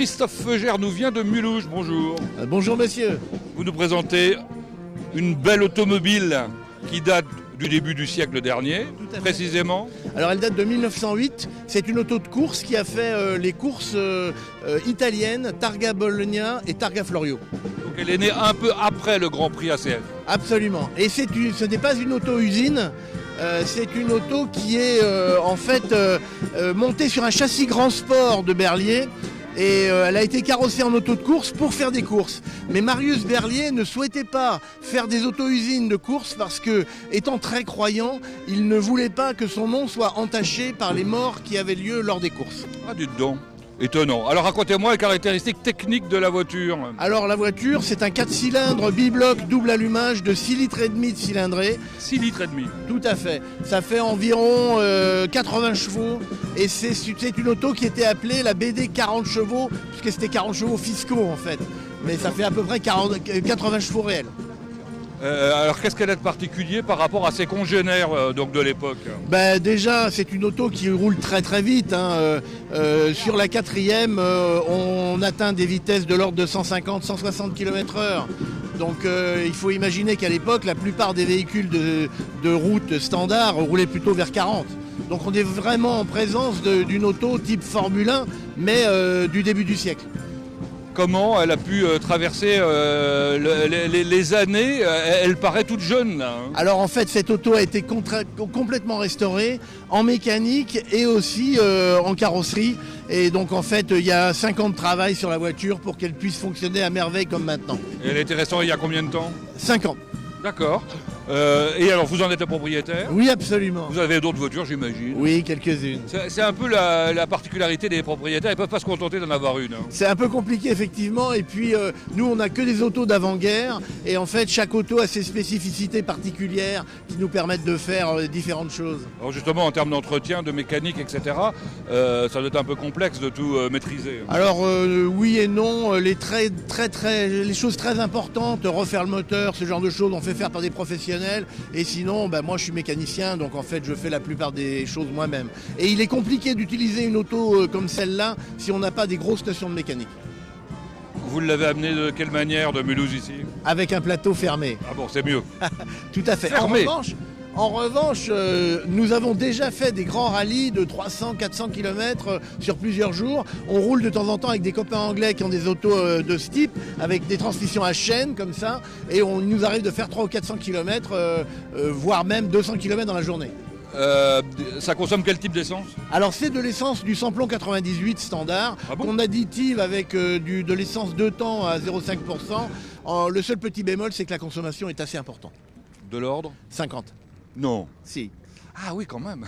Christophe Feugère nous vient de Mulhouse, bonjour. Bonjour monsieur. Vous nous présentez une belle automobile qui date du début du siècle dernier, précisément. Alors elle date de 1908, c'est une auto de course qui a fait les courses italiennes, Targa Bologna et Targa Florio. Donc elle est née un peu après le Grand Prix ACF. Absolument, et ce n'est pas une auto-usine, c'est une auto qui est montée sur un châssis grand sport de Berlier. Et elle a été carrossée en auto de course pour faire des courses. Mais Marius Berlier ne souhaitait pas faire des auto-usines de course parce que, étant très croyant, il ne voulait pas que son nom soit entaché par les morts qui avaient lieu lors des courses. Ah, dites donc, étonnant. Alors racontez-moi les caractéristiques techniques de la voiture. Alors la voiture, c'est un 4 cylindres bibloc double allumage de 6,5 litres de cylindrée. 6 litres et demi. Tout à fait. Ça fait environ 80 chevaux. Et c'est une auto qui était appelée la BD 40 chevaux, puisque c'était 40 chevaux fiscaux en fait. Mais ça fait à peu près 80 chevaux réels. Alors qu'est-ce qu'elle a de particulier par rapport à ses congénères donc de l'époque? Déjà, c'est une auto qui roule très très vite. Sur la quatrième, on atteint des vitesses de l'ordre de 150-160 km/h. Donc il faut imaginer qu'à l'époque, la plupart des véhicules de route standard roulaient plutôt vers 40. Donc on est vraiment en présence d'une auto type Formule 1, mais du début du siècle. Comment elle a pu traverser les années? Elle paraît toute jeune là. Alors en fait, cette auto a été complètement restaurée en mécanique et aussi en carrosserie. Et donc en fait, il y a 5 ans de travail sur la voiture pour qu'elle puisse fonctionner à merveille comme maintenant. Et elle a été restaurée il y a combien de temps? 5 ans. D'accord. Et alors, vous en êtes le propriétaire? Oui, absolument. Vous avez d'autres voitures, j'imagine? Oui, quelques-unes. C'est un peu la particularité des propriétaires, ils ne peuvent pas se contenter d'en avoir une. C'est un peu compliqué, effectivement. Et puis, nous, on n'a que des autos d'avant-guerre. Et en fait, chaque auto a ses spécificités particulières qui nous permettent de faire différentes choses. Alors justement, en termes d'entretien, de mécanique, etc., ça doit être un peu complexe de tout maîtriser. Alors, oui et non. Les choses très importantes, refaire le moteur, ce genre de choses, on fait faire par des professionnels. Et sinon, moi je suis mécanicien, donc en fait je fais la plupart des choses moi-même. Et il est compliqué d'utiliser une auto comme celle-là si on n'a pas des grosses stations de mécanique. Vous l'avez amené de quelle manière de Mulhouse ici? Avec un plateau fermé. Ah bon, c'est mieux. Tout à fait. Fermé. En revanche, nous avons déjà fait des grands rallyes de 300-400 km sur plusieurs jours. On roule de temps en temps avec des copains anglais qui ont des autos de ce type, avec des transmissions à chaîne comme ça, et il nous arrive de faire 300 ou 400 km, voire même 200 km dans la journée. Ça consomme quel type d'essence? Alors c'est de l'essence du samplon 98 standard, qu'on additive avec de l'essence 2 temps à 0,5%. Le seul petit bémol, c'est que la consommation est assez importante. De l'ordre? 50. Non. Si. Ah oui, quand même.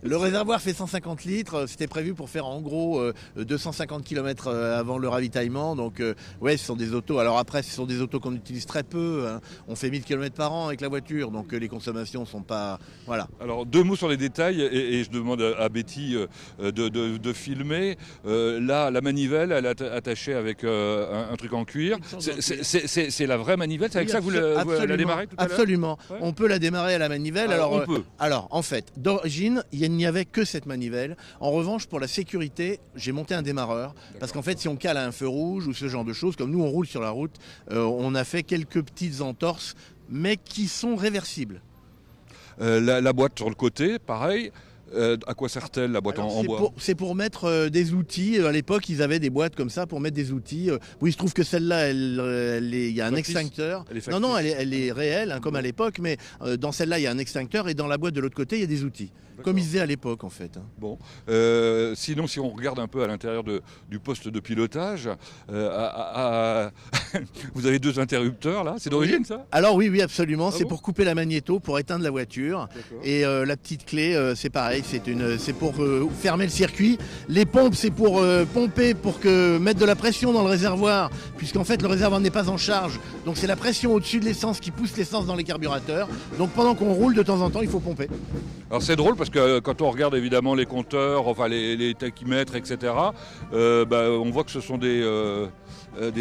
Le réservoir fait 150 litres, c'était prévu pour faire en gros 250 km avant le ravitaillement, donc ouais, ce sont des autos. Alors après, ce sont des autos qu'on utilise très peu, hein. On fait 1000 km par an avec la voiture, donc les consommations sont pas... Voilà. Alors deux mots sur les détails, et je demande à Betty de filmer. Là, la manivelle, elle est attachée avec un truc en cuir. C'est la vraie manivelle, c'est avec ça que vous la démarrez tout à l'heure? Absolument, ouais. On peut la démarrer à la manivelle. Alors en fait, d'origine, il n'y avait que cette manivelle. En revanche, pour la sécurité, j'ai monté un démarreur. Parce qu'en fait, si on cale à un feu rouge ou ce genre de choses, comme nous on roule sur la route, on a fait quelques petites entorses, mais qui sont réversibles. La boîte sur le côté, pareil. À quoi sert-elle la boîte en bois? C'est pour mettre des outils. À l'époque, ils avaient des boîtes comme ça pour mettre des outils. Oui, il se trouve que celle-là, il y a un extincteur. Non, elle est réelle, hein, comme à l'époque, mais dans celle-là, il y a un extincteur et dans la boîte de l'autre côté, il y a des outils. Comme ils faisaient à l'époque, en fait. Bon. Sinon, si on regarde un peu à l'intérieur du poste de pilotage, vous avez 2 interrupteurs, là. C'est d'origine, ça? Alors oui, absolument. C'est bon pour couper la magnéto, pour éteindre la voiture. Et la petite clé, c'est pareil. C'est pour fermer le circuit. Les pompes, c'est pour pomper, pour mettre de la pression dans le réservoir, puisqu'en fait, le réservoir n'est pas en charge. Donc c'est la pression au-dessus de l'essence qui pousse l'essence dans les carburateurs. Donc pendant qu'on roule, de temps en temps, il faut pomper. Alors c'est drôle parce que quand on regarde évidemment les compteurs, enfin les tachymètres, etc., on voit que ce sont des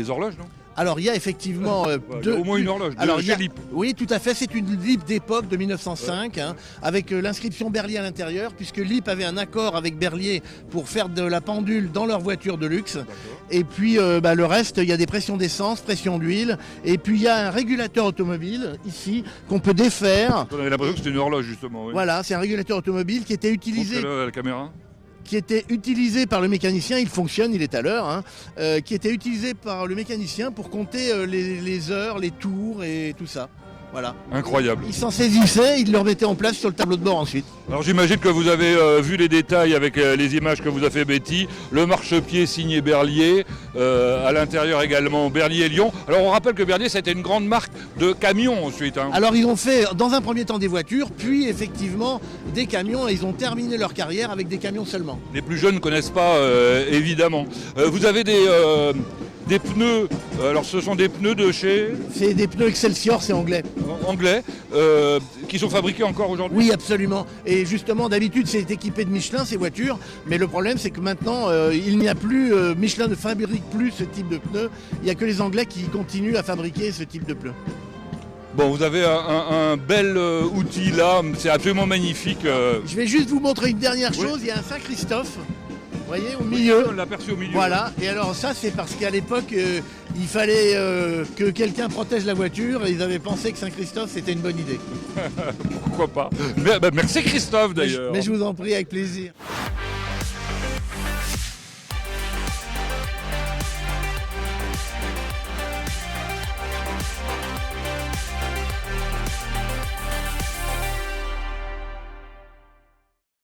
horloges, non? Alors il y a effectivement il y a au moins une horloge chez Lip. Oui, tout à fait, c'est une Lip d'époque de 1905, avec l'inscription Berlier à l'intérieur, puisque Lip avait un accord avec Berlier pour faire de la pendule dans leur voiture de luxe. Et puis le reste, il y a des pressions d'essence, pression d'huile, et puis il y a un régulateur automobile ici qu'on peut défaire. On avait l'impression que c'était une horloge justement. Oui. Voilà, c'est un régulateur automobile qui était utilisé. La caméra. Qui était utilisé par le mécanicien, il fonctionne, il est à l'heure, qui était utilisé par le mécanicien pour compter les heures, les tours et tout ça. Voilà. Incroyable. Il s'en saisissait, il le remettait en place sur le tableau de bord ensuite. Alors j'imagine que vous avez vu les détails avec les images que vous a fait Betty, le marchepied signé Berlier, à l'intérieur également Berlier et Lyon. Alors on rappelle que Berlier c'était une grande marque de camions ensuite. Alors ils ont fait dans un premier temps des voitures, puis effectivement des camions et ils ont terminé leur carrière avec des camions seulement. Les plus jeunes ne connaissent pas évidemment. Vous avez des pneus, alors ce sont des pneus de chez... C'est des pneus Excelsior, c'est anglais. Anglais, qui sont fabriqués encore aujourd'hui? Oui, absolument. Et justement, d'habitude, c'est équipé de Michelin, ces voitures. Mais le problème, c'est que maintenant, il n'y a plus... Michelin ne fabrique plus ce type de pneus. Il n'y a que les Anglais qui continuent à fabriquer ce type de pneus. Bon, vous avez un bel outil là, c'est absolument magnifique. Je vais juste vous montrer une dernière chose. Oui. Il y a un Saint-Christophe. Vous voyez, au milieu. On l'a aperçu au milieu. Voilà, et alors ça c'est parce qu'à l'époque il fallait que quelqu'un protège la voiture et ils avaient pensé que Saint-Christophe c'était une bonne idée. Pourquoi pas. Merci Christophe d'ailleurs. Mais je vous en prie, avec plaisir.